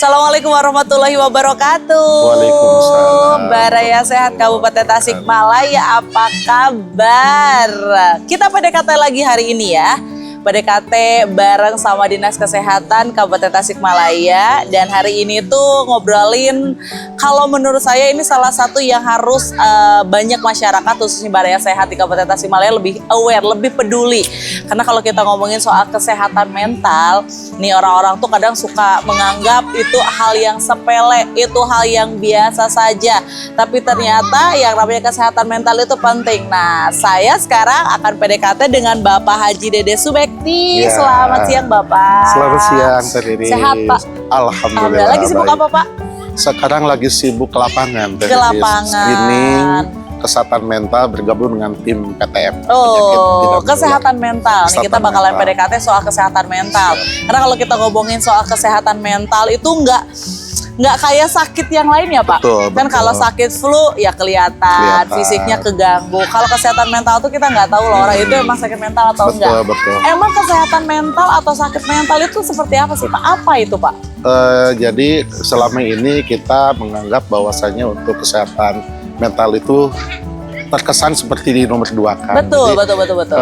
Assalamualaikum warahmatullahi wabarakatuh. Waalaikumsalam. Baraya Sehat Kabupaten Tasikmalaya, apa kabar? Kita PDKT lagi hari ini ya. PDKT bareng sama Dinas Kesehatan Kabupaten Tasikmalaya. Dan hari ini tuh ngobrolin, kalau menurut saya ini salah satu yang harus banyak masyarakat khususnya Baraya Sehat di Kabupaten Tasikmalaya lebih aware, lebih peduli. Karena kalau kita ngomongin soal kesehatan mental, nih orang-orang tuh kadang suka menganggap itu hal yang sepele, itu hal yang biasa saja. Tapi ternyata yang namanya kesehatan mental itu penting. Nah, saya sekarang akan PDKT dengan Bapak Haji Dede Subekti. Ya. Selamat siang Bapak. Selamat siang Teh Riris. Sehat Pak? Alhamdulillah. Lagi sibuk baik. apa Pak? Sekarang lagi sibuk ke lapangan Teh Ke Riris. lapangan. Screening kesehatan mental bergabung dengan tim PTM. Oh, kesehatan mental. Nih Kesehatan kita bakalan mental. PDKT soal kesehatan mental. Karena kalau kita ngomongin soal kesehatan mental itu nggak kayak sakit yang lain ya Pak. Betul, Kan betul. kalau sakit flu ya kelihatan, fisiknya keganggu. Kalau kesehatan mental tuh kita nggak tahu loh orang itu emang sakit mental atau Betul, enggak. betul. Emang kesehatan mental atau sakit mental itu seperti apa sih Pak? Apa itu Pak? Jadi selama ini kita menganggap bahwasannya untuk kesehatan mental itu terkesan seperti di nomor 2 kan. Betul, Jadi, betul.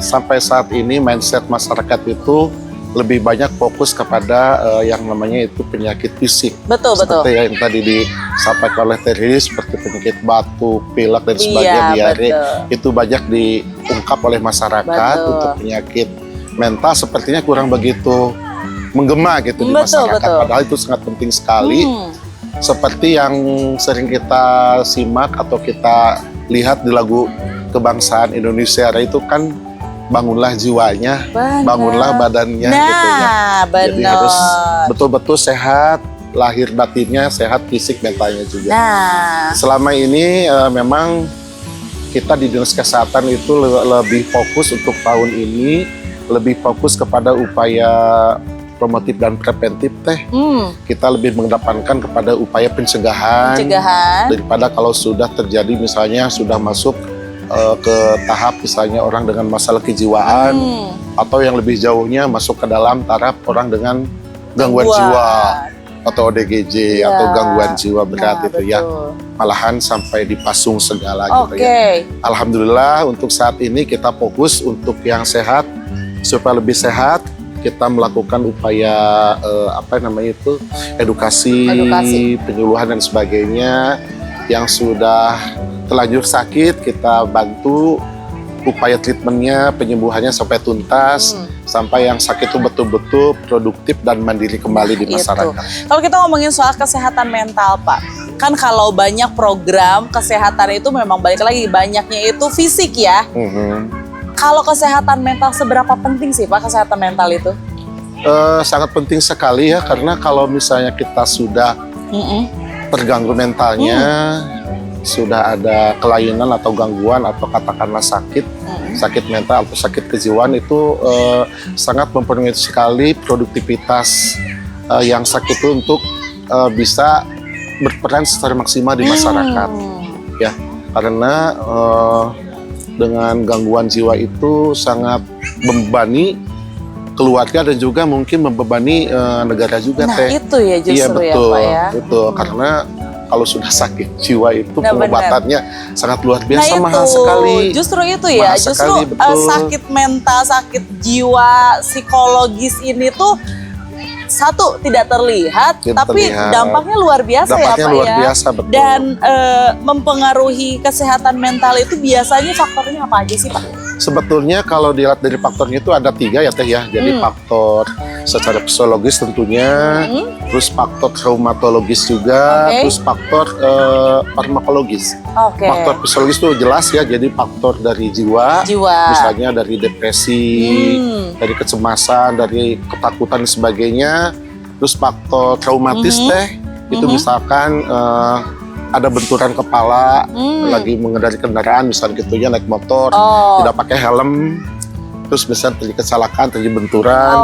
sampai saat ini mindset masyarakat itu lebih banyak fokus kepada yang namanya itu penyakit fisik. Betul. Seperti yang tadi disampaikan oleh Terry, seperti penyakit batuk, pilek dan sebagainya, diare, itu banyak diungkap oleh masyarakat. Betul. Untuk penyakit mental sepertinya kurang begitu menggema gitu di masyarakat. Betul. Padahal itu sangat penting sekali. Seperti yang sering kita simak atau kita lihat di lagu kebangsaan Indonesia itu kan, bangunlah jiwanya, bangunlah badannya gitu ya. Jadi harus betul-betul sehat, lahir batinnya sehat, fisik mentalnya juga. Nah, Selama ini memang kita di Dinas Kesehatan itu lebih fokus untuk tahun ini, lebih fokus kepada upaya promotif dan preventif Teh. Kita lebih mengedepankan kepada upaya pencegahan daripada kalau sudah terjadi misalnya sudah masuk ke tahap misalnya orang dengan masalah kejiwaan, atau yang lebih jauhnya masuk ke dalam taraf orang dengan gangguan jiwa atau ODGJ atau gangguan jiwa berat itu ya, malahan sampai dipasung segala gitu ya. Alhamdulillah untuk saat ini kita fokus untuk yang sehat, supaya lebih sehat kita melakukan upaya edukasi, penyuluhan dan sebagainya. Yang sudah terlanjur sakit kita bantu upaya treatmentnya, penyembuhannya sampai tuntas, sampai yang sakit itu betul-betul produktif dan mandiri kembali di masyarakat. Kalau kita ngomongin soal kesehatan mental Pak, kan kalau banyak program kesehatan itu memang balik lagi banyaknya itu fisik ya. Kalau kesehatan mental seberapa penting sih Pak kesehatan mental itu? Sangat penting sekali ya, karena kalau misalnya kita sudah terganggu mentalnya, sudah ada kelainan atau gangguan atau katakanlah sakit mental atau sakit kejiwaan itu sangat mempengaruhi sekali produktivitas yang sakit itu untuk bisa berperan secara maksimal di masyarakat ya, karena dengan gangguan jiwa itu sangat membebani keluarga dan juga mungkin membebani negara juga Teh. Itu ya justru iya, betul, ya Pak ya. Betul, karena kalau sudah sakit jiwa itu pengobatannya sangat luar biasa, mahal sekali. Justru itu ya, mahal justru sekali, sakit mental, sakit jiwa, psikologis ini tuh satu tidak terlihat, tapi dampaknya luar biasa ya Pak luar ya. Biasa, betul. Dan mempengaruhi kesehatan mental itu biasanya faktornya apa aja sih Pak? Sebetulnya kalau dilihat dari faktornya itu ada 3 ya Teh ya. Jadi faktor secara psikologis tentunya, terus faktor traumatologis juga, terus faktor farmakologis. Faktor psikologis itu jelas ya, jadi faktor dari jiwa. Misalnya dari depresi, dari kecemasan, dari ketakutan dan sebagainya. Terus faktor traumatis Teh, itu misalkan ada benturan kepala, lagi mengendarai kendaraan misalnya gitu ya, naik motor, tidak pakai helm, terus misalnya terjadi kecelakaan, terjadi benturan,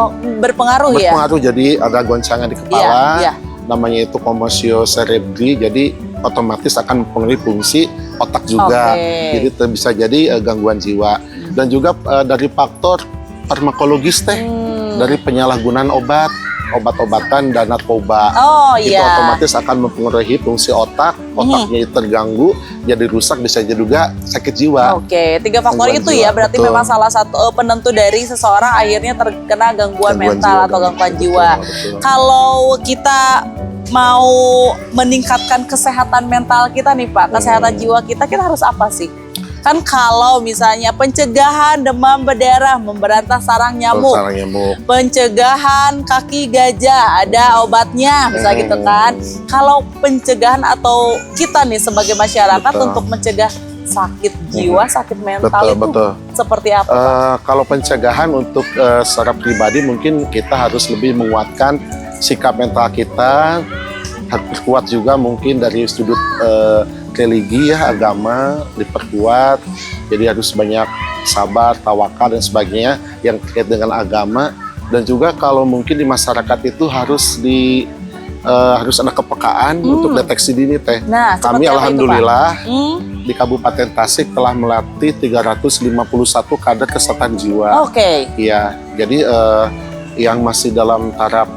berpengaruh ya? Berpengaruh, jadi ada goncangan di kepala, namanya itu komosio cerebri, jadi otomatis akan mempengaruhi fungsi otak juga, jadi bisa jadi gangguan jiwa. Dan juga dari faktor farmakologis Teh, dari penyalahgunaan obat, obat-obatan dan narkoba. Oh Itu iya. otomatis akan mempengaruhi fungsi otaknya itu terganggu, jadi rusak, bisa juga sakit jiwa. Oke, 3 faktor Gangguan itu jiwa, ya berarti betul. memang salah satu penentu dari seseorang akhirnya terkena gangguan mental atau gangguan betul, jiwa. betul. Kalau kita mau meningkatkan kesehatan mental kita nih Pak, kesehatan jiwa kita harus apa sih? Kan kalau misalnya pencegahan demam berdarah, memberantas sarang nyamuk, Sarang nyamuk. pencegahan kaki gajah, ada obatnya, misalnya gitu kan. Kalau pencegahan atau kita nih sebagai masyarakat Betul. untuk mencegah sakit jiwa, sakit mental Betul, itu betul. seperti apa? Pak? Kalau pencegahan untuk secara pribadi mungkin kita harus lebih menguatkan sikap mental kita, harus kuat juga mungkin dari sudut religi ya, agama diperkuat, jadi harus banyak sabar, tawakal dan sebagainya yang terkait dengan agama. Dan juga kalau mungkin di masyarakat itu harus ada kepekaan untuk deteksi dini teh. Nah, Kami seperti apa itu, Pak? alhamdulillah Hmm, di Kabupaten Tasik telah melatih 351 kader kesehatan jiwa. Oke. Iya, jadi yang masih dalam taraf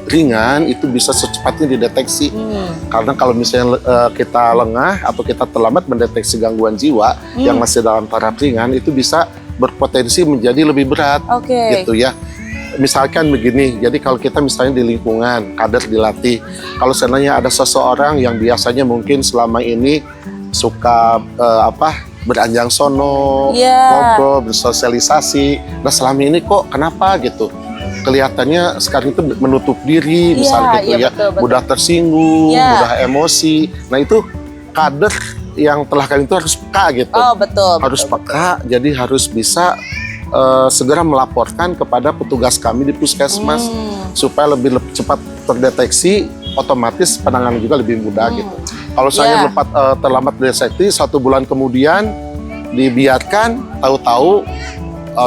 ringan itu bisa secepatnya dideteksi. Karena kalau misalnya kita lengah atau kita terlambat mendeteksi gangguan jiwa yang masih dalam taraf ringan, itu bisa berpotensi menjadi lebih berat. Oke. Gitu ya. Misalkan begini, jadi kalau kita misalnya di lingkungan kader dilatih, kalau seandainya ada seseorang yang biasanya mungkin selama ini suka beranjang sono, Iya. ngobrol, bersosialisasi, nah selama ini kok kenapa gitu? Kelihatannya sekarang itu menutup diri, misalnya gitu iya, ya, betul. mudah tersinggung, Iya. mudah emosi. Nah itu kader yang telah kali itu harus peka gitu, Oh betul. harus betul, peka, jadi harus bisa segera melaporkan kepada petugas kami di puskesmas supaya lebih cepat terdeteksi, otomatis penanganan juga lebih mudah gitu. Kalau saya terlambat deteksi 1 bulan kemudian dibiarkan, tahu-tahu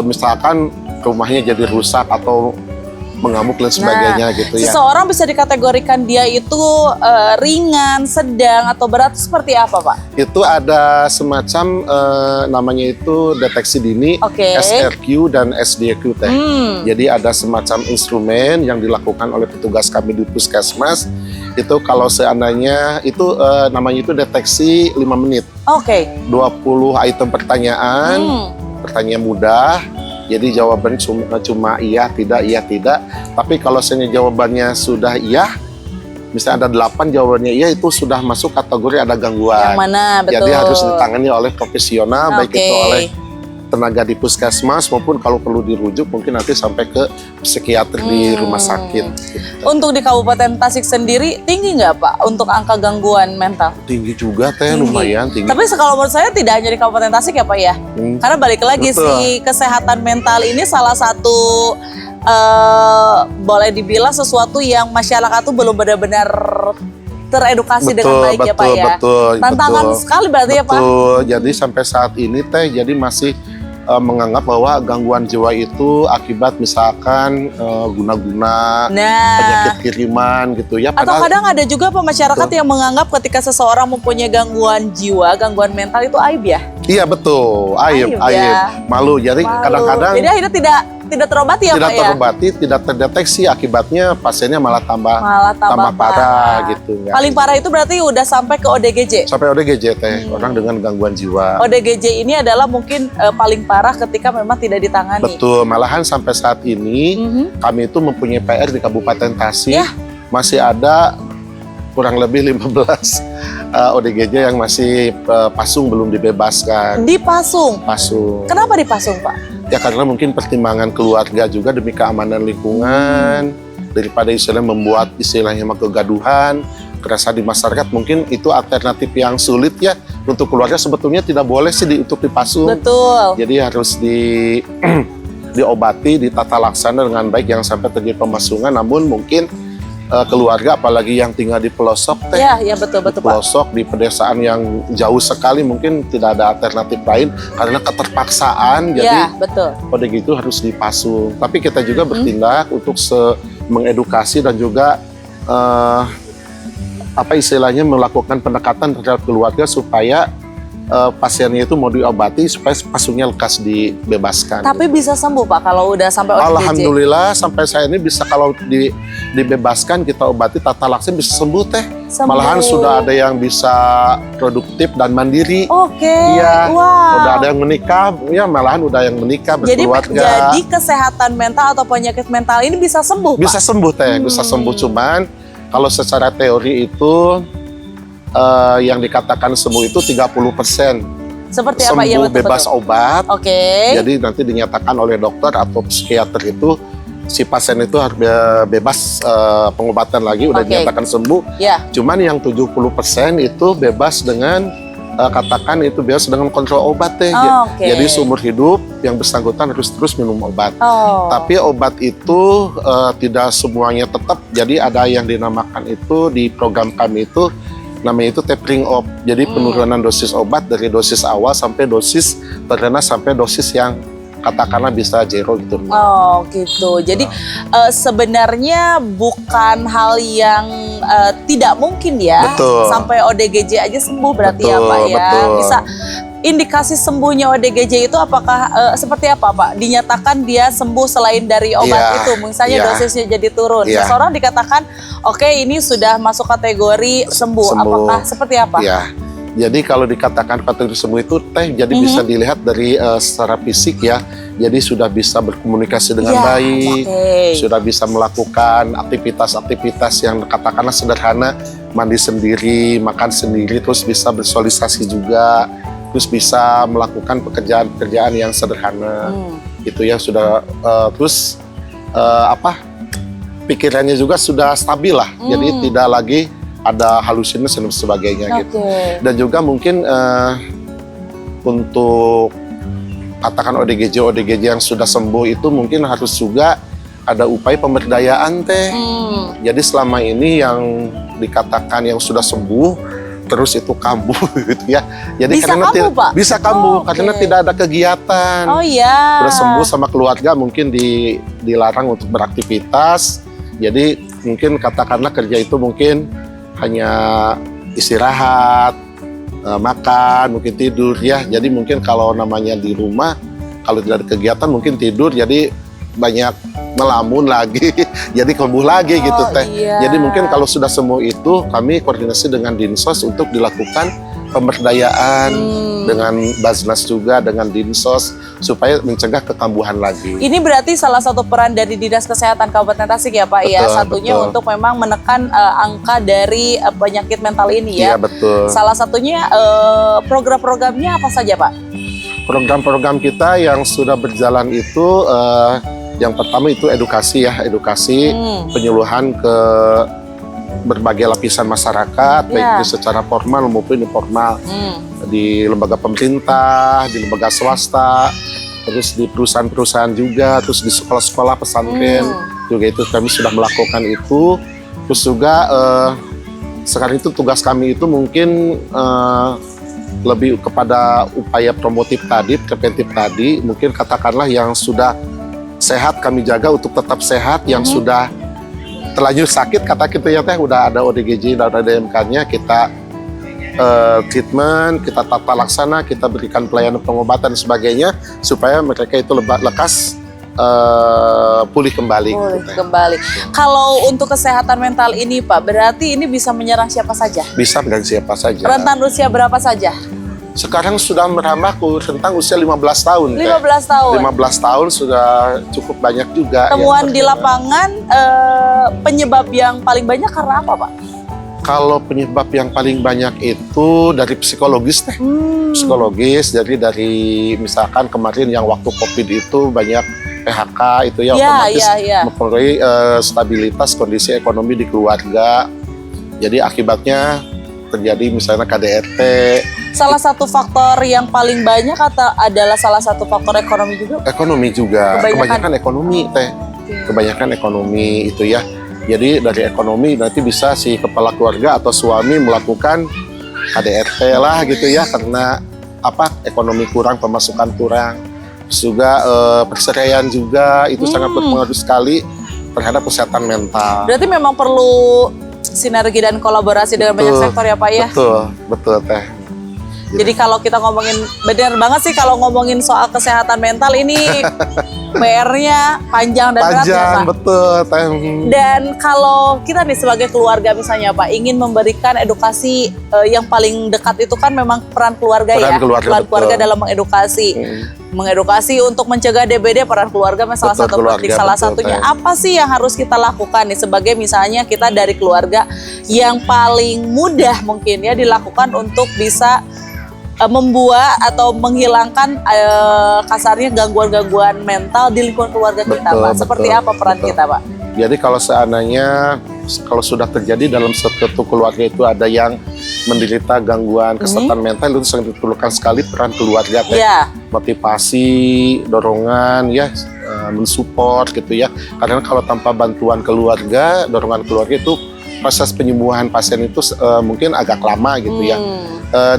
misalkan rumahnya jadi rusak atau mengamuk dan sebagainya gitu ya. Seseorang bisa dikategorikan dia itu ringan, sedang, atau berat seperti apa, Pak? Itu ada semacam namanya itu deteksi dini, Oke. SRQ dan SDQ teh. Jadi ada semacam instrumen yang dilakukan oleh petugas kami di puskesmas. Itu kalau seandainya itu namanya itu deteksi 5 menit. Oke. 20 item pertanyaan, pertanyaan mudah. Jadi jawabannya cuma iya, tidak. Tapi kalau seandainya jawabannya sudah iya, misalnya ada 8 jawabannya iya, itu sudah masuk kategori ada gangguan. Yang mana? Betul. Jadi harus ditangani oleh profesional, baik itu oleh tenaga di puskesmas maupun kalau perlu dirujuk mungkin nanti sampai ke psikiater di rumah sakit. Untuk di Kabupaten Tasik sendiri tinggi nggak Pak untuk angka gangguan mental? Tinggi juga teh, lumayan tinggi. Tapi kalau menurut saya tidak hanya di Kabupaten Tasik ya Pak ya. Karena balik lagi sih kesehatan mental ini salah satu boleh dibilang sesuatu yang masyarakat tuh belum benar-benar teredukasi dengan baik ya Pak ya. Tantangan sekali berarti ya Pak. Betul. Jadi sampai saat ini teh jadi masih menganggap bahwa gangguan jiwa itu akibat misalkan guna-guna, penyakit kiriman gitu ya. Atau kadang ada juga masyarakat yang menganggap ketika seseorang mempunyai gangguan jiwa, gangguan mental itu aib ya? Iya betul, aib, malu. Jadi kadang-kadang jadi akhirnya tidak terobati ya Pak ya? Tidak terobati, tidak terdeteksi, akibatnya pasiennya malah tambah parah gitu. Ya. Paling parah itu berarti udah sampai ke ODGJ? Sampai ODGJ teh, orang dengan gangguan jiwa. ODGJ ini adalah mungkin paling parah ketika memang tidak ditangani. Betul, malahan sampai saat ini kami itu mempunyai PR di Kabupaten Tasik, masih ada kurang lebih 15 ODGJ yang masih pasung belum dibebaskan. Dipasung? Pasung. Kenapa dipasung Pak? Ya karena mungkin pertimbangan keluarga juga demi keamanan lingkungan, daripada istilahnya membuat istilahnya kegaduhan, kerasa di masyarakat, mungkin itu alternatif yang sulit ya untuk keluarga. Sebetulnya tidak boleh sih untuk dipasung. Betul. Jadi harus diobati, ditata laksana dengan baik, yang sampai terjadi pemasungan. Namun mungkin keluarga apalagi yang tinggal di pelosok teh, ya betul di pelosok, di pedesaan yang jauh sekali, mungkin tidak ada alternatif lain karena keterpaksaan. Jadi pada gitu harus dipasung. Tapi kita juga bertindak untuk mengedukasi dan juga apa istilahnya melakukan pendekatan terhadap keluarga supaya pasiennya itu mau diobati supaya pasungnya lekas dibebaskan. Tapi bisa sembuh Pak kalau udah sampai ODGJ? Alhamdulillah sampai saya ini bisa kalau dibebaskan kita obati tata laksana bisa sembuh teh. Sembuh. Malahan sudah ada yang bisa produktif dan mandiri. Oke. Iya. Wow. Udah ada yang menikah, ya malahan udah yang menikah berkeluarga. Jadi kesehatan mental atau penyakit mental ini bisa sembuh Pak? Bisa sembuh teh, bisa sembuh, cuman kalau secara teori itu yang dikatakan sembuh itu 30%. Seperti apa ya? Sembuh bebas obat. Oke. Jadi nanti dinyatakan oleh dokter atau psikiater itu si pasien itu harus bebas pengobatan lagi, udah dinyatakan sembuh. Ya. Cuman yang 70% itu bebas dengan katakan itu bebas dengan kontrol obat teh. Jadi seumur hidup yang bersangkutan harus terus minum obat. Tapi obat itu tidak semuanya tetap. Jadi ada yang dinamakan itu di program kami itu namanya itu tapering off. Jadi penurunan dosis obat dari dosis awal sampai dosis terendah sampai dosis yang katakanlah bisa zero gitu. Oh gitu. Jadi sebenarnya bukan hal yang tidak mungkin ya. Betul. Sampai ODGJ aja sembuh berarti ya Pak ya. Betul. Bisa indikasi sembuhnya ODGJ itu apakah seperti apa Pak? Dinyatakan dia sembuh selain dari obat itu, misalnya dosisnya jadi turun. Seseorang dikatakan, oke ini sudah masuk kategori sembuh. Apakah seperti apa? Iya. Jadi kalau dikatakan kategori sembuh itu teh, jadi bisa dilihat dari secara fisik ya. Jadi sudah bisa berkomunikasi dengan baik, sudah bisa melakukan aktivitas-aktivitas yang katakanlah sederhana, mandi sendiri, makan sendiri, terus bisa bersosialisasi juga. Terus bisa melakukan pekerjaan-pekerjaan yang sederhana, itu ya sudah terus pikirannya juga sudah stabil lah, jadi tidak lagi ada halusinasi dan sebagainya gitu. Dan juga mungkin untuk katakan ODGJ yang sudah sembuh itu mungkin harus juga ada upaya pemberdayaan teh. Jadi selama ini yang dikatakan yang sudah sembuh terus itu kambuh gitu ya. Jadi bisa karena kambuh, Pak? Bisa kambuh karena tidak ada kegiatan. Oh iya. Sudah sembuh sama keluarga mungkin dilarang untuk beraktivitas. Jadi mungkin katakanlah kerja itu mungkin hanya istirahat, makan, mungkin tidur ya. Jadi mungkin kalau namanya di rumah kalau tidak ada kegiatan mungkin tidur, jadi banyak melamun lagi, jadi kambuh lagi gitu teh. Jadi mungkin kalau sudah sembuh itu kami koordinasi dengan Dinsos untuk dilakukan pemberdayaan dengan Basnas juga dengan Dinsos supaya mencegah kekambuhan lagi. Ini berarti salah satu peran dari Dinas Kesehatan Kabupaten Tasik ya Pak ya. Satunya untuk memang menekan angka dari penyakit mental ini ya. Iya betul. Salah satunya program-programnya apa saja Pak? Program-program kita yang sudah berjalan itu yang pertama itu edukasi ya, penyuluhan ke berbagai lapisan masyarakat, baik itu secara formal maupun informal, di lembaga pemerintah, di lembaga swasta, terus di perusahaan-perusahaan juga, terus di sekolah-sekolah pesantren juga itu kami sudah melakukan itu. Terus juga sekarang itu tugas kami itu mungkin lebih kepada upaya promotif tadi, preventif tadi, mungkin katakanlah yang sudah sehat kami jaga untuk tetap sehat, yang sudah terlanjur sakit kata kita ya teh, udah ada ODGJ dan ada DMK-nya, kita treatment, kita tata laksana, kita berikan pelayanan pengobatan dan sebagainya supaya mereka itu lekas pulih kembali. Kalau untuk kesehatan mental ini Pak, berarti ini bisa menyerang siapa saja? Bisa menyerang siapa saja. Rentan usia berapa saja? Sekarang sudah merambah ke rentang usia 15 tahun. 15 tahun? 15 tahun sudah cukup banyak juga. Temuan di lapangan penyebab yang paling banyak karena apa Pak? Kalau penyebab yang paling banyak itu dari psikologis teh. Psikologis, jadi dari misalkan kemarin yang waktu COVID itu banyak PHK itu ya, otomatis mempengaruhi stabilitas kondisi ekonomi di keluarga. Jadi akibatnya terjadi misalnya KDRT. Salah satu faktor yang paling banyak adalah salah satu faktor ekonomi juga? Ekonomi juga, kebanyakan ekonomi teh. Kebanyakan ekonomi itu ya. Jadi dari ekonomi nanti bisa si kepala keluarga atau suami melakukan KDRT lah gitu ya, karena ekonomi kurang, pemasukan kurang. Terus juga perceraian juga itu sangat berpengaruh sekali terhadap kesehatan mental. Berarti memang perlu sinergi dan kolaborasi dengan banyak sektor ya Pak ya? Betul teh. Jadi kalau kita ngomongin, benar banget sih kalau ngomongin soal kesehatan mental ini PR-nya panjang dan berat ya Panjang, Pak. betul. Dan kalau kita nih sebagai keluarga misalnya Pak, ingin memberikan edukasi yang paling dekat itu kan memang peran keluarga Peran ya. keluarga, Peran keluarga betul. dalam mengedukasi. Mengedukasi untuk mencegah DBD, peran keluarga salah Betul, satu keluarga, penting. Salah betul, satunya Teh. apa sih yang harus kita lakukan nih sebagai misalnya kita dari keluarga yang paling mudah mungkin ya dilakukan untuk bisa membuat atau menghilangkan kasarnya gangguan-gangguan mental di lingkungan keluarga kita, Betul, Pak. Seperti betul, apa peran betul. kita, Pak? Jadi kalau seandainya kalau sudah terjadi dalam satu keluarga itu ada yang menderita gangguan kesehatan mental, itu sangat diperlukan sekali peran keluarga, Teh. Iya. Motivasi, dorongan, ya, mensupport gitu ya. Karena kalau tanpa bantuan keluarga, dorongan keluarga itu proses penyembuhan pasien itu mungkin agak lama gitu ya.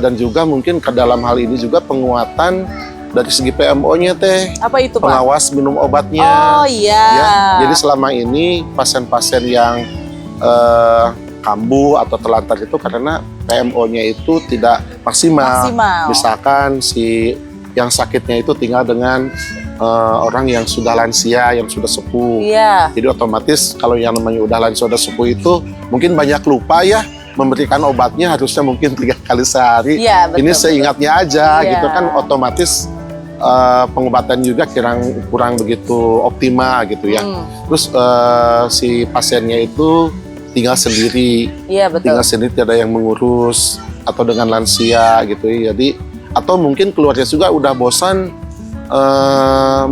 Dan juga mungkin ke dalam hal ini juga penguatan dari segi PMO-nya, Teh. Apa itu, Pak? Pengawas minum obatnya. Oh iya. Ya, jadi selama ini pasien-pasien yang kambuh atau terlantar itu karena PMO-nya itu tidak maksimal. Misalkan si yang sakitnya itu tinggal dengan orang yang sudah lansia, yang sudah sepuh. Iya. Jadi otomatis kalau yang namanya udah lansia, sudah sepuh itu mungkin banyak lupa ya memberikan obatnya, harusnya mungkin 3 kali sehari. Iya, betul, Ini seingatnya aja Iya. gitu kan, otomatis pengobatan juga kurang begitu optimal gitu ya. Terus si pasiennya itu tinggal sendiri, Iya, betul. tinggal sendiri tidak ada yang mengurus atau dengan lansia gitu ya. Jadi atau mungkin keluarga juga udah bosan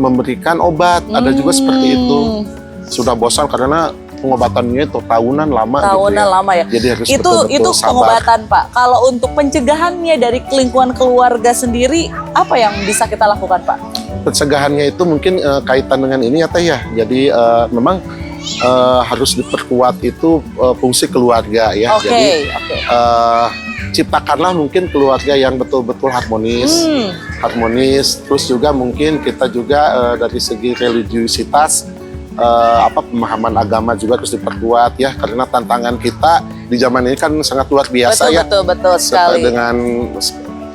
memberikan obat, ada juga seperti itu. Sudah bosan karena pengobatannya itu tahunan lama gitu ya. Lama ya. Jadi harus Itu betul-betul sabar. pengobatan, Pak. Kalau untuk pencegahannya dari lingkungan keluarga sendiri, apa yang bisa kita lakukan, Pak? Pencegahannya itu mungkin kaitan dengan ini ya, Teh ya. Jadi memang harus diperkuat itu fungsi keluarga ya. Jadi ciptakanlah mungkin keluarga yang betul-betul harmonis, terus juga mungkin kita juga dari segi religiusitas pemahaman agama juga harus diperkuat ya, karena tantangan kita di zaman ini kan sangat luar biasa ya. Betul sekali. Dengan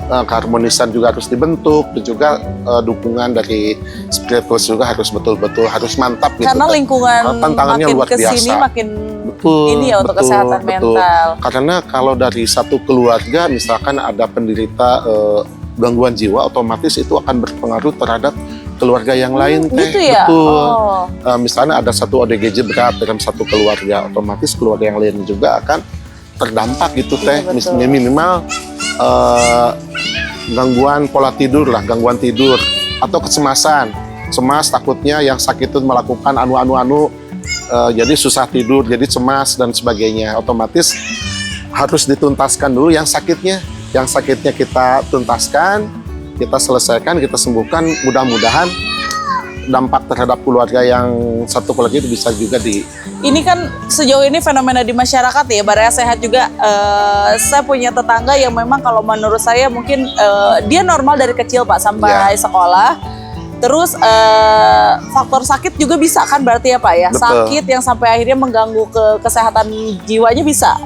keharmonisan juga harus dibentuk, dan juga dukungan dari spiritual juga harus betul-betul harus mantap gitu. Karena lingkungan tantangannya makin luar kesini biasa. makin Betul, ini ya untuk kesehatan mental. Karena kalau dari satu keluarga misalkan ada penderita gangguan jiwa, otomatis itu akan berpengaruh terhadap keluarga yang lain, Teh. Gitu ya? Betul. Oh. Misalnya ada satu ODGJ berat dalam satu keluarga, otomatis keluarga yang lain juga akan terdampak gitu, Teh. Iya, betul. Minimal gangguan pola tidur lah, gangguan tidur atau kecemasan. Cemas takutnya yang sakit itu melakukan jadi susah tidur, jadi cemas dan sebagainya. Otomatis harus dituntaskan dulu yang sakitnya. Yang sakitnya kita tuntaskan, kita selesaikan, kita sembuhkan. Mudah-mudahan dampak terhadap keluarga yang satu keluarga itu bisa juga Ini kan sejauh ini fenomena di masyarakat ya, Baraya Sehat juga. Saya punya tetangga yang memang kalau menurut saya mungkin dia normal dari kecil, Pak, sampai sekolah. Terus faktor sakit juga bisa kan berarti ya, Pak ya? Betul. Sakit yang sampai akhirnya mengganggu ke kesehatan jiwanya bisa?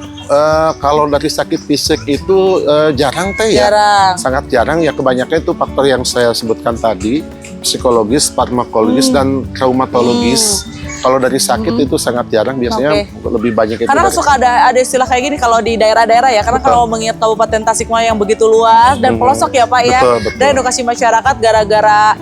Kalau dari sakit fisik itu jarang, Teh ya. Jarang. Sangat jarang ya, kebanyakan itu faktor yang saya sebutkan tadi, psikologis, farmakologis, dan traumatologis. Kalau dari sakit itu sangat jarang, biasanya lebih banyak itu. Karena suka ada istilah kayak gini kalau di daerah-daerah ya, karena kalau mengingat Kabupaten Tasikmalaya yang begitu luas dan pelosok ya, Pak ya. Betul. Dan edukasi masyarakat gara-gara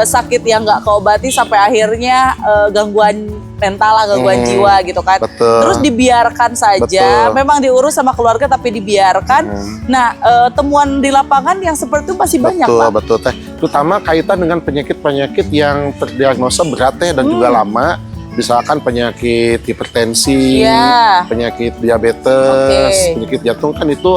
sakit yang nggak keobati sampai akhirnya gangguan mental lah, gangguan jiwa gitu kan. Betul. Terus dibiarkan saja, Betul. memang diurus sama keluarga tapi dibiarkan. Nah, temuan di lapangan yang seperti itu masih banyak, Pak. Betul, Teh. Terutama kaitan dengan penyakit-penyakit yang terdiagnosa berat, Teh, dan juga lama. Misalkan penyakit hipertensi, penyakit diabetes, penyakit jantung, kan itu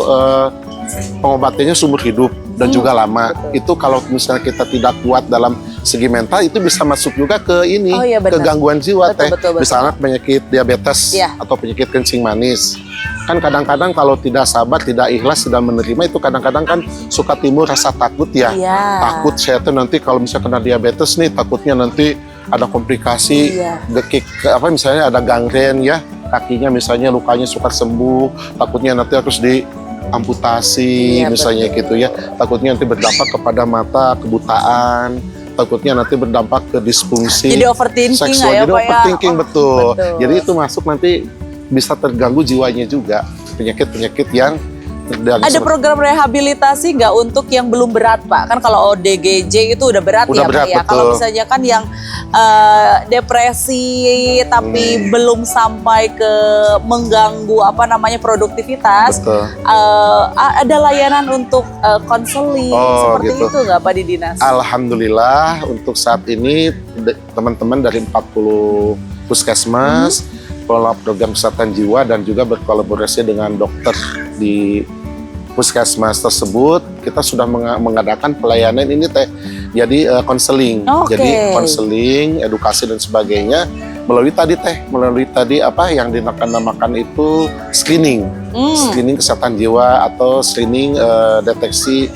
pengobatannya seumur hidup dan juga lama. Itu kalau misalnya kita tidak kuat dalam segi mental, itu bisa masuk juga ke ini, ke gangguan jiwa, Teh. Misalnya penyakit diabetes atau penyakit kencing manis. Kan kadang-kadang kalau tidak sabar, tidak ikhlas, tidak menerima, itu kadang-kadang kan suka timbul rasa takut ya. Takut saya tuh nanti kalau misalnya kena diabetes nih, takutnya nanti ada komplikasi, dekik, misalnya ada gangren ya, kakinya misalnya lukanya suka sembuh, takutnya nanti harus amputasi Iya, misalnya betul. gitu ya. Takutnya nanti berdampak kepada mata, kebutaan, takutnya nanti berdampak ke disfungsi Jadi overthinking seksual. ya Jadi Pak ya? overthinking Oh, betul. betul. Jadi itu masuk nanti bisa terganggu jiwanya juga. Penyakit-penyakit yang terganggu. Ada program rehabilitasi nggak untuk yang belum berat Pak? Kan kalau ODGJ itu udah berat Udah ya berat, Pak ya. betul. Kalau misalnya kan yang depresi tapi belum sampai ke mengganggu apa namanya produktivitas, Betul. ada layanan untuk konseling Oh, seperti gitu. itu nggak Pak di dinas? Alhamdulillah untuk saat ini teman-teman dari 40 puskesmas pola program kesehatan jiwa dan juga berkolaborasi dengan dokter di puskesmas tersebut, kita sudah mengadakan pelayanan ini teh. Jadi konseling, Oke. jadi konseling, edukasi dan sebagainya melalui tadi apa yang dinamakan itu screening, screening kesehatan jiwa atau screening deteksi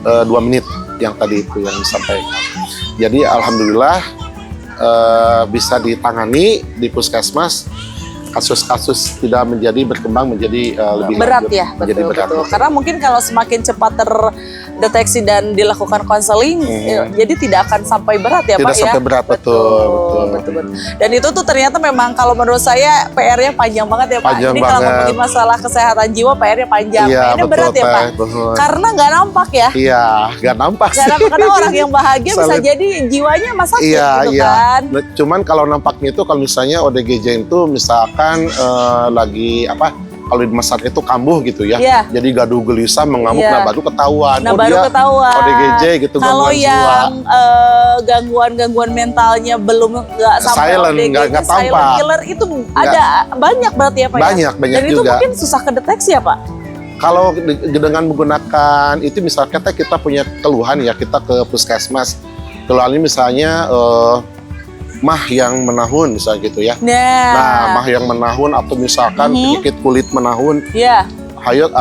2 menit yang tadi itu yang disampaikan. Jadi alhamdulillah bisa ditangani di puskesmas. Kasus-kasus tidak berkembang menjadi lebih Berat lanjut, ya, menjadi betul, berat. betul. Karena mungkin kalau semakin cepat terdeteksi dan dilakukan konseling, jadi tidak akan sampai berat ya Tidak Pak ya. sampai berat, betul. Betul. Dan itu tuh ternyata memang kalau menurut saya PR-nya panjang banget ya Pak. Panjang Ini kalau banget. ngomongin masalah kesehatan jiwa PR-nya panjang. Iya, PR-nya betul, berat ya Teh, Pak. betul. Karena nggak nampak ya. Iya, nggak nampak sih. Karena orang yang bahagia bisa Saling- jadi jiwanya sakit Iya, gitu iya. kan. Nah, cuman kalau nampaknya itu kalau misalnya ODGJ itu misalkan lagi apa? Kalau di masyarakat itu kambuh gitu ya. Iya. Jadi gaduh gelisah, mengamuk, Iya. nah baru ketahuan. Nah Oh, baru dia ketahuan. ODGJ gitu, Kalau gangguan jiwa. yang gangguan-gangguan mentalnya belum nggak sampai Silent, ODGJ, nggak silent tampak. killer itu ada banyak berarti ya Pak Banyak, ya? banyak Dan itu juga. mungkin susah kedeteksi ya Pak? Kalau dengan menggunakan itu misalnya kita punya keluhan ya, kita ke puskesmas. Keluhannya misalnya mah yang menahun misalnya gitu ya. Nah, mah yang menahun atau misalkan penyakit kulit menahun, ya. hayo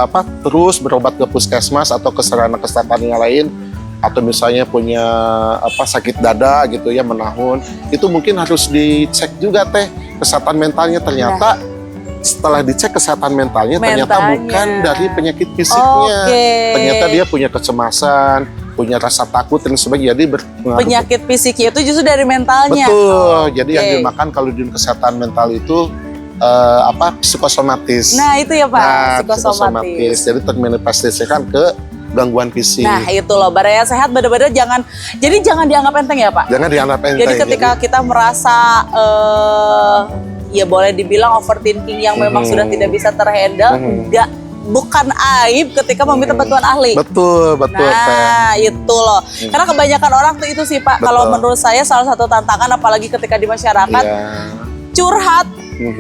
terus berobat ke puskesmas atau ke sarana kesehatan yang lain, atau misalnya punya sakit dada gitu ya menahun, itu mungkin harus dicek juga teh kesehatan mentalnya. Ternyata setelah dicek kesehatan mentalnya ternyata bukan dari penyakit fisiknya. Ternyata dia punya kecemasan, punya rasa takut dan sebagainya. Jadi berpengaruh. Penyakit fisiknya itu justru dari mentalnya. Betul. Jadi yang dimakan kalau di kesehatan mental itu psikosomatis. Nah itu ya Pak, Nah, psikosomatis. Jadi termanifestasikan ke gangguan fisik. Nah itu loh, Baraya Sehat benar-benar jangan dianggap enteng ya Pak. Jangan dianggap enteng. Jadi ketika kita merasa ya boleh dibilang overthinking yang memang sudah tidak bisa terhandle, bukan aib ketika meminta bantuan ahli. Betul. Nah itu loh, karena kebanyakan orang tuh itu sih Pak. Kalau menurut saya salah satu tantangan apalagi ketika di masyarakat curhat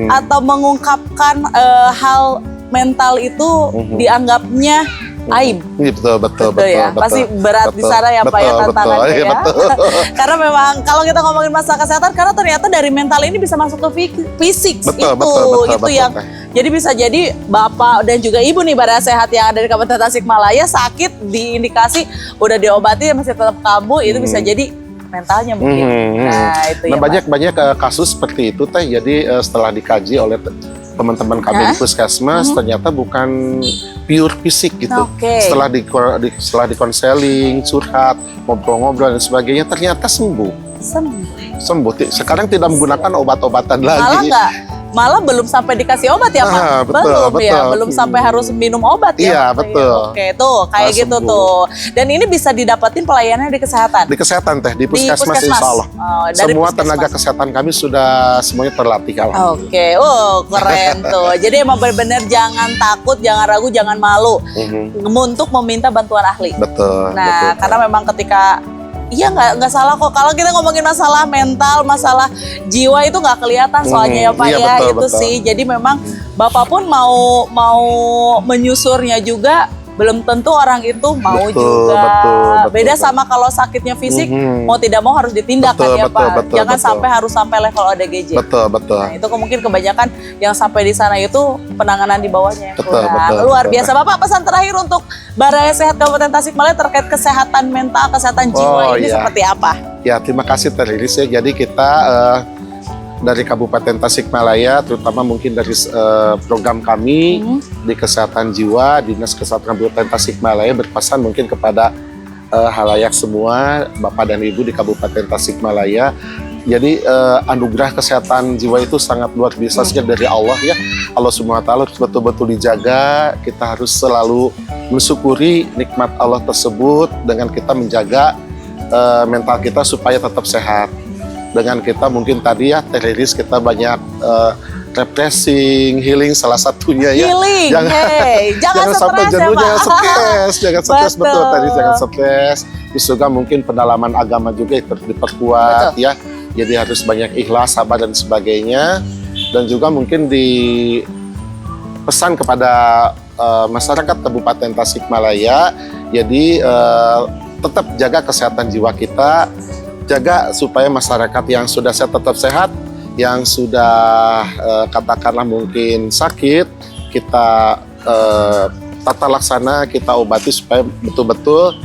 atau mengungkapkan hal mental itu dianggapnya aib. Betul Ya. Pasti berat di sana ya Pak ya tantangannya ya. Karena memang kalau kita ngomongin masalah kesehatan, karena ternyata dari mental ini bisa masuk ke fisik. Itu yang jadi bisa jadi Bapak dan juga Ibu nih Baraya Sehat yang ada di Kabupaten Tasikmalaya sakit diindikasi udah diobati masih tetap kambuh, itu bisa jadi mentalnya mungkin. Nah itu ya banyak kasus seperti itu teh. Jadi setelah dikaji oleh teman-teman kami di puskesmas, ternyata bukan pure fisik gitu. Setelah di konseling, curhat, ngobrol-ngobrol dan sebagainya, ternyata sembuh. Sekarang tidak menggunakan obat-obatan lagi. Malah belum sampai dikasih obat ya Pak? Belum sampai harus minum obat ya? Iya, betul. Oke, tuh kayak gitu tuh. Dan ini bisa didapetin pelayanannya di kesehatan? Di kesehatan teh, di puskesmas insya Allah. Semua tenaga kesehatan kami sudah semuanya terlatih. Oke, keren tuh. Jadi emang benar-benar jangan takut, jangan ragu, jangan malu untuk meminta bantuan ahli. Betul. Nah, karena memang ketika iya nggak salah kok. Kalau kita ngomongin masalah mental, masalah jiwa itu nggak kelihatan soalnya ya Pak ya. Betul. Sih. Jadi memang Bapak pun mau menyusurnya juga belum tentu orang itu mau juga. Beda sama kalau sakitnya fisik, mau tidak mau harus ditindak kan ya Pak. Jangan sampai level ODGJ. Betul. Nah, itu mungkin kebanyakan yang sampai di sana itu penanganan di bawahnya. Betul. Luar biasa. Bapak, pesan terakhir untuk Baraya Sehat Kabupaten Tasikmalaya terkait kesehatan mental, kesehatan jiwa ini seperti apa? Ya, terima kasih Teh Lilis ya. Jadi kita dari Kabupaten Tasikmalaya, terutama mungkin dari program kami di Kesehatan Jiwa, Dinas Kesehatan Kabupaten Tasikmalaya berpesan mungkin kepada halayak semua, Bapak dan Ibu di Kabupaten Tasikmalaya. Jadi anugerah kesehatan jiwa itu sangat luar biasa dari Allah ya. Allah Subhanahu wa taala betul-betul dijaga. Kita harus selalu mensyukuri nikmat Allah tersebut dengan kita menjaga mental kita supaya tetap sehat. Dengan kita mungkin tadi ya terliris kita banyak refreshing, healing salah satunya ya. Healing, jangan sampai stres jenuh, ya, Pak. jangan stres betul tadi, jangan stres. Terus juga mungkin pendalaman agama juga diperkuat ya. Jadi harus banyak ikhlas, sabar dan sebagainya. Dan juga mungkin dipesan kepada masyarakat Kabupaten Tasikmalaya. Jadi tetap jaga kesehatan jiwa kita. Jaga supaya masyarakat yang sudah sehat tetap sehat, yang sudah katakanlah mungkin sakit, kita tata laksana, kita obati supaya betul-betul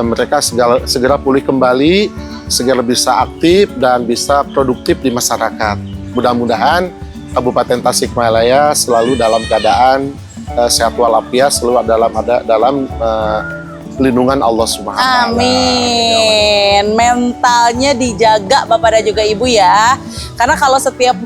mereka segera pulih kembali, segera bisa aktif dan bisa produktif di masyarakat. Mudah-mudahan Kabupaten Tasikmalaya selalu dalam keadaan sehat walafiat, selalu dalam lindungan Allah Subhanahu wa taala. Amin. Mentalnya dijaga Bapak dan juga Ibu ya. Karena kalau setiap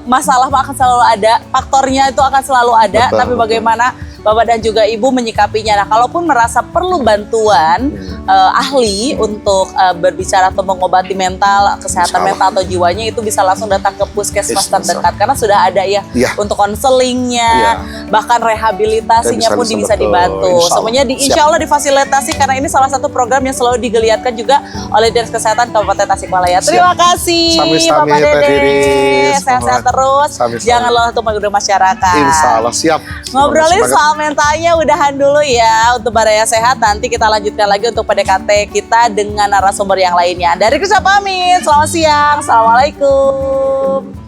masalah akan selalu ada, faktornya itu akan selalu ada, tapi bagaimana Bapak dan juga Ibu menyikapinya. Nah, kalaupun merasa perlu bantuan ahli untuk berbicara atau mengobati mental, kesehatan mental atau jiwanya, itu bisa langsung datang ke puskesmas terdekat karena sudah ada ya untuk konselingnya, bahkan rehabilitasinya pun bisa dibantu. Semuanya insya Allah difasilitasi karena ini salah satu program yang selalu digeliatkan juga oleh Dinas Kesehatan Kabupaten Tasikmalaya. Terima kasih Bapak Dede, sehat-sehat terus. Jangan lupa untuk mengundang masyarakat. Insya Allah siap. Ngobrolin soal mentalnya udahan dulu ya untuk Baraya Sehat. Nanti kita lanjutkan lagi untuk PDKT kita dengan narasumber yang lainnya. Dari Krisya pamit, selamat siang, assalamualaikum.